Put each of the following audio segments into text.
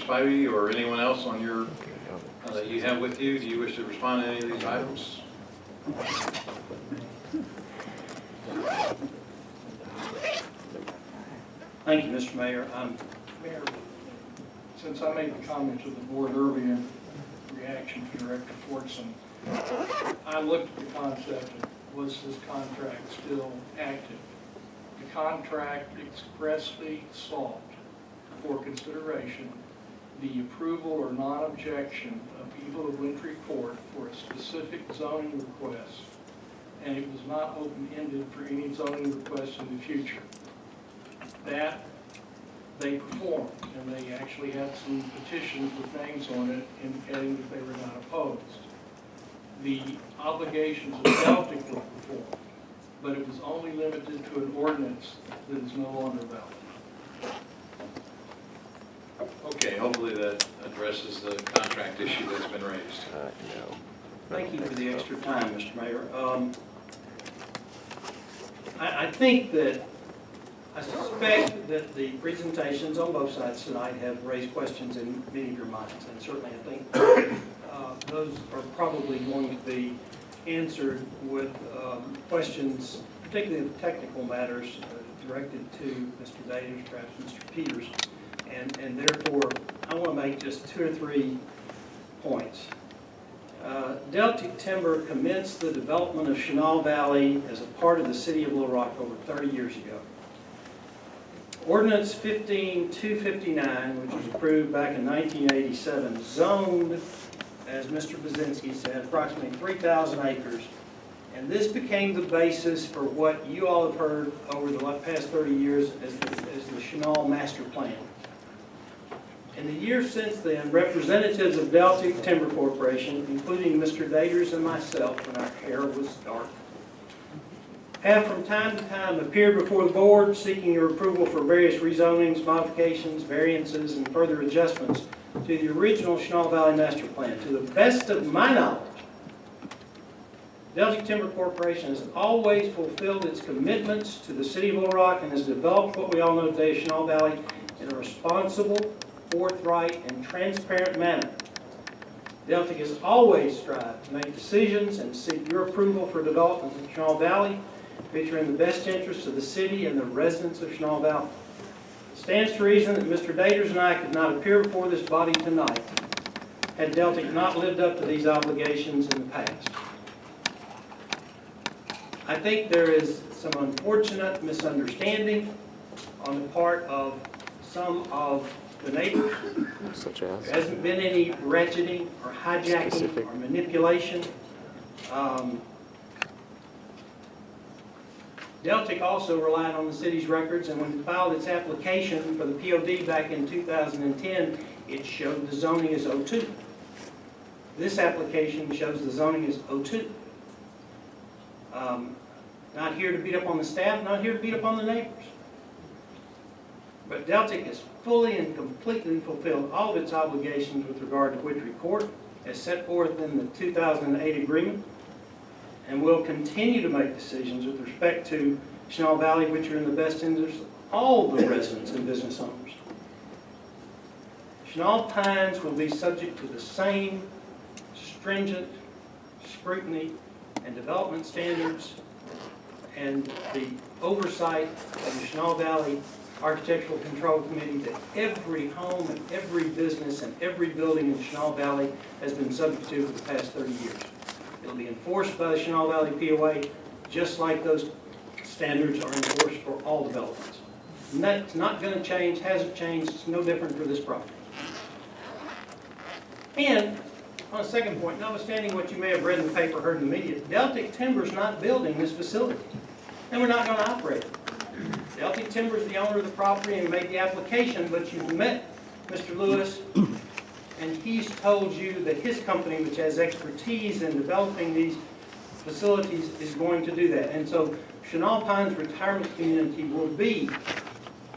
Spivey or anyone else on your, that you have with you, do you wish to respond to any of these items? Thank you, Mr. Mayor. Mayor, since I made the comment to the board earlier in reaction to Director Fortson, I looked at the concept of was this contract still active? The contract expressly sought for consideration the approval or non-objection of people of Wintry Court for a specific zoning request, and it was not open-ended for any zoning request in the future. That they performed, and they actually had some petitions with names on it indicating that they were not opposed. The obligations of Deltic were performed, but it was only limited to an ordinance that is no longer valid. Okay, hopefully that addresses the contract issue that's been raised. No. Thank you for the extra time, Mr. Mayor. I think that, I suspect that the presentations on both sides tonight have raised questions in many of your minds, and certainly I think those are probably going to be answered with questions, particularly the technical matters directed to Mr. Daters, perhaps Mr. Peters, and therefore I want to make just 2 or 3 points. Deltic Timber commenced the development of Chenal Valley as a part of the city of Little Rock over 30 years ago. Ordinance 15259, which was approved back in 1987, zoned, as Mr. Bazinski said, approximately 3,000 acres. And this became the basis for what you all have heard over the past 30 years as the Chenal Master Plan. In the years since then, representatives of Deltic Timber Corporation, including Mr. Daters and myself when our hair was dark, have from time to time appeared before the board seeking your approval for various rezonings, modifications, variances, and further adjustments to the original Chenal Valley Master Plan. To the best of my knowledge, Deltic Timber Corporation has always fulfilled its commitments to the city of Little Rock and has developed what we all know today as Chenal Valley in a responsible, forthright, and transparent manner. Deltic has always strived to make decisions and seek your approval for development of Chenal Valley, which are in the best interest of the city and the residents of Chenal Valley. It stands to reason that Mr. Daters and I could not appear before this body tonight had Deltic not lived up to these obligations in the past. I think there is some unfortunate misunderstanding on the part of some of the neighbors. Such as? There hasn't been any ratcheting or hijacking Specific. or manipulation. Deltic also relied on the city's records, and when it filed its application for the POD back in 2010, it showed the zoning as O2. This application shows the zoning as O2. Not here to beat up on the staff, not here to beat up on the neighbors. But Deltic has fully and completely fulfilled all of its obligations with regard to Wintry Court as set forth in the 2008 agreement, and will continue to make decisions with respect to Chenal Valley which are in the best interest of all the residents and business owners. Chenal Pines will be subject to the same stringent scrutiny and development standards and the oversight of the Chenal Valley Architectural Control Committee that every home and every business and every building in Chenal Valley has been subject to for the past 30 years. It'll be enforced by the Chenal Valley POA just like those standards are enforced for all developments. And that's not going to change, hasn't changed, it's no different for this property. And on a second point, notwithstanding what you may have read in the paper, heard in the media, Deltic Timber is not building this facility, and we're not going to operate it. Deltic Timber is the owner of the property and made the application, but you've met Mr. Lewis, and he's told you that his company, which has expertise in developing these facilities, is going to do that. And so Chenal Pines Retirement Community will be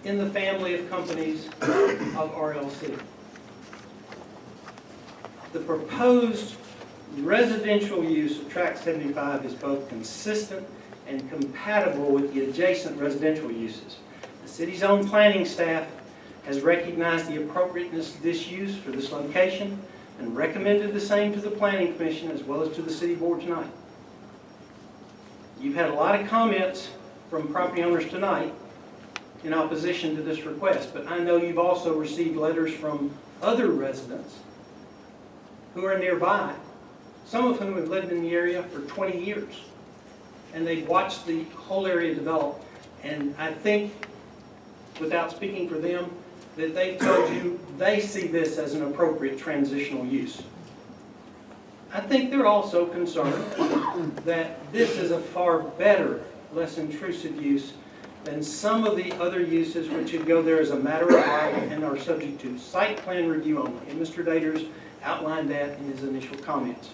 in the family of companies of RLC. The proposed residential use of Tract 75 is both consistent and compatible with the adjacent residential uses. The city's own planning staff has recognized the appropriateness of this use for this location and recommended the same to the Planning Commission as well as to the City Board tonight. You've had a lot of comments from property owners tonight in opposition to this request, but I know you've also received letters from other residents who are nearby, some of whom have lived in the area for 20 years, and they've watched the whole area develop. And I think, without speaking for them, that they've told you they see this as an appropriate transitional use. I think they're also concerned that this is a far better, less intrusive use than some of the other uses which would go there as a matter of right and are subject to site plan review only. And Mr. Daters outlined that in his initial comments.